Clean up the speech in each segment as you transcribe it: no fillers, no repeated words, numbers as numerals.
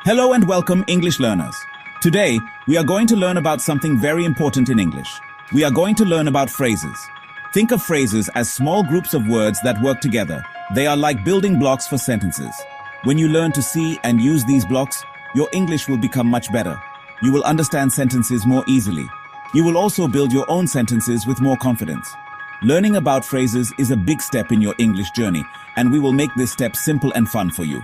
Hello and welcome, English learners. Today, we are going to learn about something very important in English. We are going to learn about phrases. Think of phrases as small groups of words that work together. They are like building blocks for sentences. When you learn to see and use these blocks, your English will become much better. You will understand sentences more easily. You will also build your own sentences with more confidence. Learning about phrases is a big step in your English journey, and we will make this step simple and fun for you.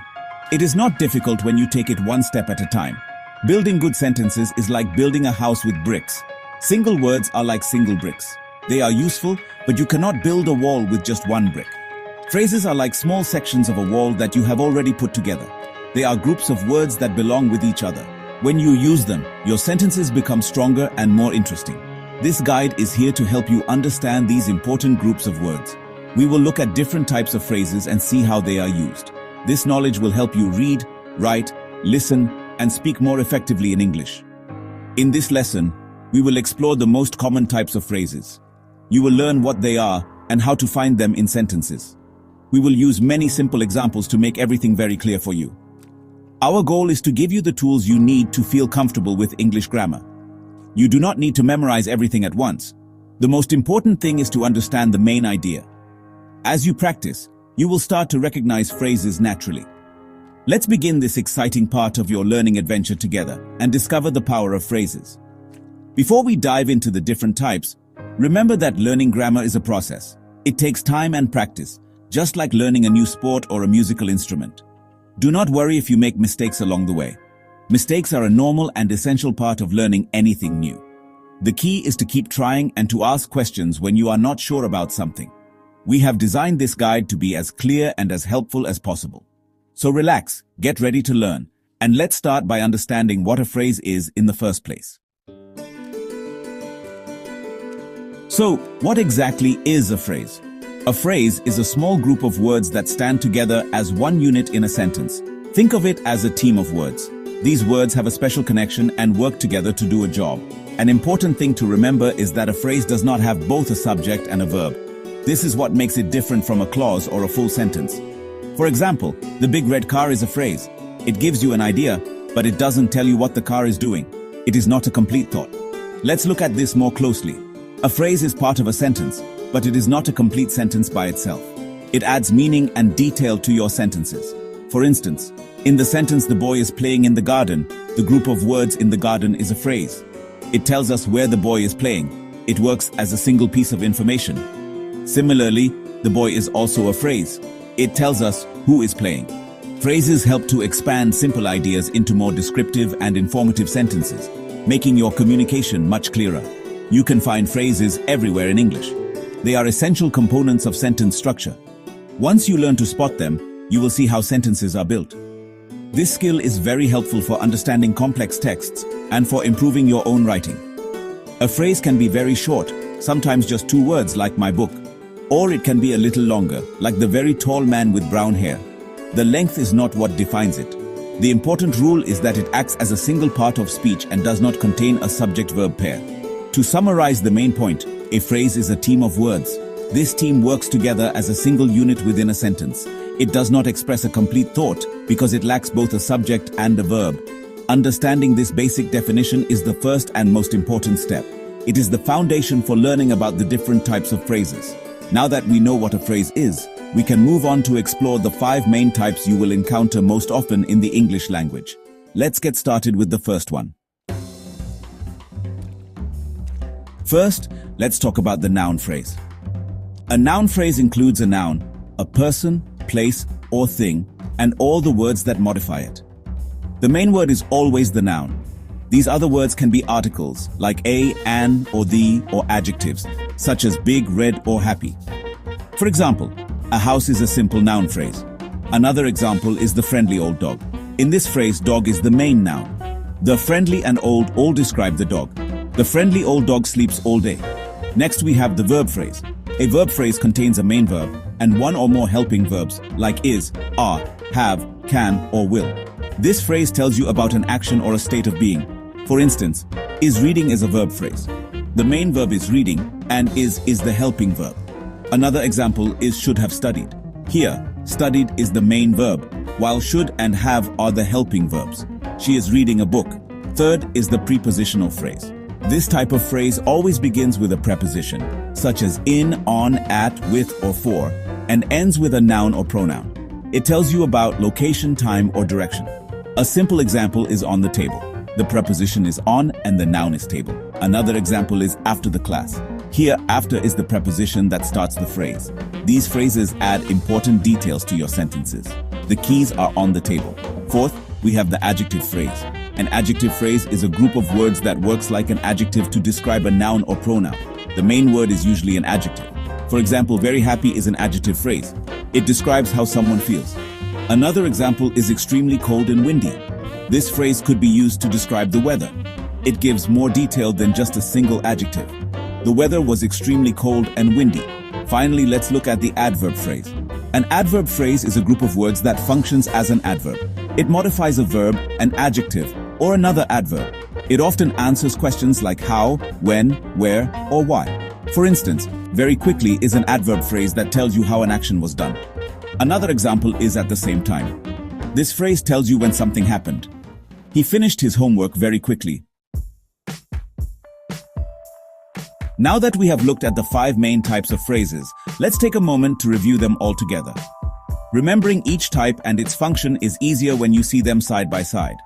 It is not difficult when you take it one step at a time. Building good sentences is like building a house with bricks. Single words are like single bricks. They are useful, but you cannot build a wall with just one brick. Phrases are like small sections of a wall that you have already put together. They are groups of words that belong with each other. When you use them, your sentences become stronger and more interesting. This guide is here to help you understand these important groups of words. We will look at different types of phrases and see how they are used. This knowledge will help you read, write, listen, and speak more effectively in English. In this lesson, we will explore the most common types of phrases. You will learn what they are and how to find them in sentences. We will use many simple examples to make everything very clear for you. Our goal is to give you the tools you need to feel comfortable with English grammar. You do not need to memorize everything at once. The most important thing is to understand the main idea. As you practice, you will start to recognize phrases naturally. Let's begin this exciting part of your learning adventure together and discover the power of phrases. Before we dive into the different types, remember that learning grammar is a process. It takes time and practice, just like learning a new sport or a musical instrument. Do not worry if you make mistakes along the way. Mistakes are a normal and essential part of learning anything new. The key is to keep trying and to ask questions when you are not sure about something. We have designed this guide to be as clear and as helpful as possible. So relax, get ready to learn, and let's start by understanding what a phrase is in the first place. So, what exactly is a phrase? A phrase is a small group of words that stand together as one unit in a sentence. Think of it as a team of words. These words have a special connection and work together to do a job. An important thing to remember is that a phrase does not have both a subject and a verb. This is what makes it different from a clause or a full sentence. For example, the big red car is a phrase. It gives you an idea, but it doesn't tell you what the car is doing. It is not a complete thought. Let's look at this more closely. A phrase is part of a sentence, but it is not a complete sentence by itself. It adds meaning and detail to your sentences. For instance, in the sentence "the boy is playing in the garden," the group of words in the garden is a phrase. It tells us where the boy is playing. It works as a single piece of information. Similarly, the boy is also a phrase. It tells us who is playing. Phrases help to expand simple ideas into more descriptive and informative sentences, making your communication much clearer. You can find phrases everywhere in English. They are essential components of sentence structure. Once you learn to spot them, you will see how sentences are built. This skill is very helpful for understanding complex texts and for improving your own writing. A phrase can be very short, sometimes just 2 words like "my book." Or it can be a little longer, like "the very tall man with brown hair." The length is not what defines it. The important rule is that it acts as a single part of speech and does not contain a subject-verb pair. To summarize the main point, a phrase is a team of words. This team works together as a single unit within a sentence. It does not express a complete thought because it lacks both a subject and a verb. Understanding this basic definition is the first and most important step. It is the foundation for learning about the different types of phrases. Now that we know what a phrase is, we can move on to explore the 5 main types you will encounter most often in the English language. Let's get started with the first one. First, let's talk about the noun phrase. A noun phrase includes a noun, a person, place, or thing, and all the words that modify it. The main word is always the noun. These other words can be articles, like a, an, or the, or adjectives, such as big, red, or happy. For example, a house is a simple noun phrase. Another example is the friendly old dog. In this phrase, dog is the main noun. The friendly and old all describe the dog. The friendly old dog sleeps all day. Next we have the verb phrase. A verb phrase contains a main verb and one or more helping verbs, like is, are, have, can, or will. This phrase tells you about an action or a state of being. For instance, is reading is a verb phrase. The main verb is reading, and is the helping verb. Another example is should have studied. Here, studied is the main verb, while should and have are the helping verbs. She is reading a book. Third is the prepositional phrase. This type of phrase always begins with a preposition, such as in, on, at, with, or for, and ends with a noun or pronoun. It tells you about location, time, or direction. A simple example is on the table. The preposition is on and the noun is table. Another example is after the class. Here, after is the preposition that starts the phrase. These phrases add important details to your sentences. The keys are on the table. Fourth, we have the adjective phrase. An adjective phrase is a group of words that works like an adjective to describe a noun or pronoun. The main word is usually an adjective. For example, very happy is an adjective phrase. It describes how someone feels. Another example is extremely cold and windy. This phrase could be used to describe the weather. It gives more detail than just a single adjective. The weather was extremely cold and windy. Finally, let's look at the adverb phrase. An adverb phrase is a group of words that functions as an adverb. It modifies a verb, an adjective, or another adverb. It often answers questions like how, when, where, or why. For instance, very quickly is an adverb phrase that tells you how an action was done. Another example is at the same time. This phrase tells you when something happened. He finished his homework very quickly. Now that we have looked at the 5 main types of phrases, let's take a moment to review them all together. Remembering each type and its function is easier when you see them side by side.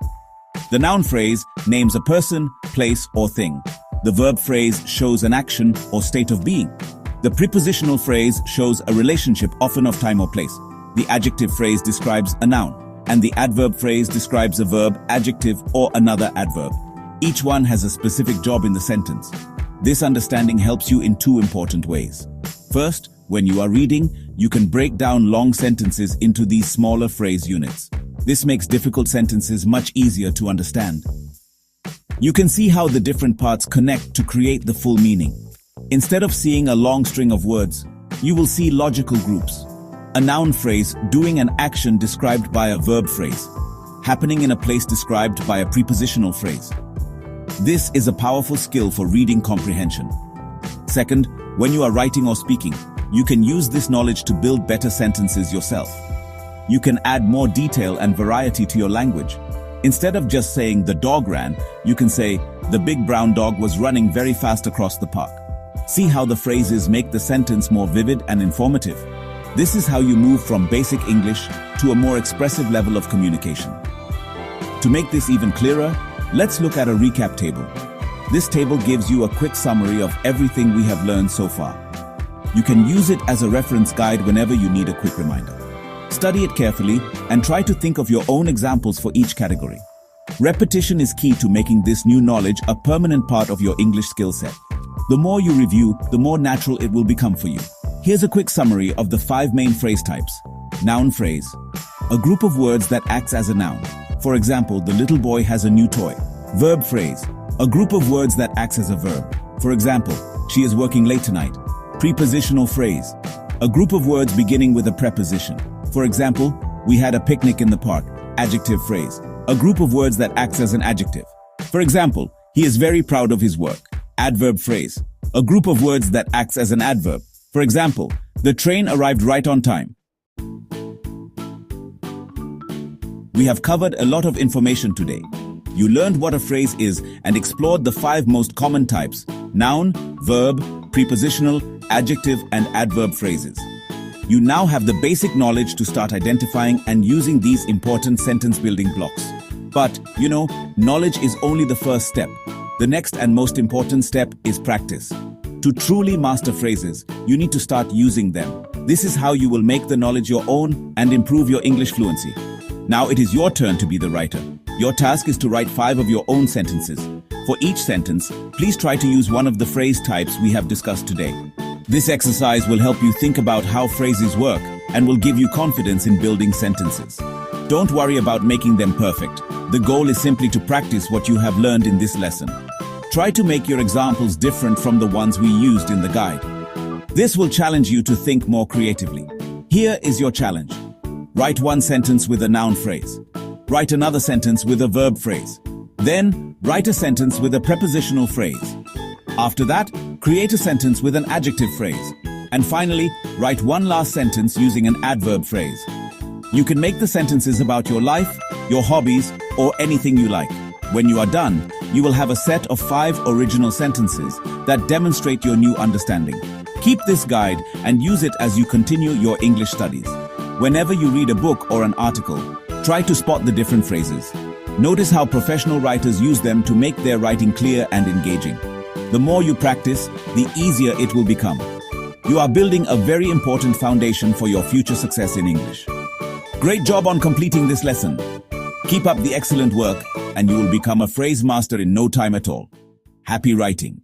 The noun phrase names a person, place, or thing. The verb phrase shows an action or state of being. The prepositional phrase shows a relationship, often of time or place. The adjective phrase describes a noun, and the adverb phrase describes a verb, adjective, or another adverb. Each one has a specific job in the sentence. This understanding helps you in 2 important ways. First, when you are reading, you can break down long sentences into these smaller phrase units. This makes difficult sentences much easier to understand. You can see how the different parts connect to create the full meaning. Instead of seeing a long string of words, you will see logical groups. A noun phrase doing an action described by a verb phrase, happening in a place described by a prepositional phrase. This is a powerful skill for reading comprehension. Second, when you are writing or speaking, you can use this knowledge to build better sentences yourself. You can add more detail and variety to your language. Instead of just saying the dog ran, you can say the big brown dog was running very fast across the park. See how the phrases make the sentence more vivid and informative. This is how you move from basic English to a more expressive level of communication. To make this even clearer, let's look at a recap table. This table gives you a quick summary of everything we have learned so far. You can use it as a reference guide whenever you need a quick reminder. Study it carefully and try to think of your own examples for each category. Repetition is key to making this new knowledge a permanent part of your English skill set. The more you review, the more natural it will become for you. Here's a quick summary of the 5 main phrase types. Noun phrase. A group of words that acts as a noun. For example, the little boy has a new toy. Verb phrase. A group of words that acts as a verb. For example, she is working late tonight. Prepositional phrase. A group of words beginning with a preposition. For example, we had a picnic in the park. Adjective phrase. A group of words that acts as an adjective. For example, he is very proud of his work. Adverb phrase. A group of words that acts as an adverb. For example, the train arrived right on time. We have covered a lot of information today. You learned what a phrase is and explored the 5 most common types: noun, verb, prepositional, adjective, and adverb phrases. You now have the basic knowledge to start identifying and using these important sentence building blocks. But, knowledge is only the first step. The next and most important step is practice. To truly master phrases, you need to start using them. This is how you will make the knowledge your own and improve your English fluency. Now it is your turn to be the writer. Your task is to write 5 of your own sentences. For each sentence, please try to use one of the phrase types we have discussed today. This exercise will help you think about how phrases work and will give you confidence in building sentences. Don't worry about making them perfect. The goal is simply to practice what you have learned in this lesson. Try to make your examples different from the ones we used in the guide. This will challenge you to think more creatively. Here is your challenge. Write 1 sentence with a noun phrase. Write another sentence with a verb phrase. Then, write a sentence with a prepositional phrase. After that, create a sentence with an adjective phrase. And finally, write 1 last sentence using an adverb phrase. You can make the sentences about your life, your hobbies, or anything you like. When you are done, you will have a set of 5 original sentences that demonstrate your new understanding. Keep this guide and use it as you continue your English studies. Whenever you read a book or an article, try to spot the different phrases. Notice how professional writers use them to make their writing clear and engaging. The more you practice, the easier it will become. You are building a very important foundation for your future success in English. Great job on completing this lesson. Keep up the excellent work, and you will become a phrase master in no time at all. Happy writing.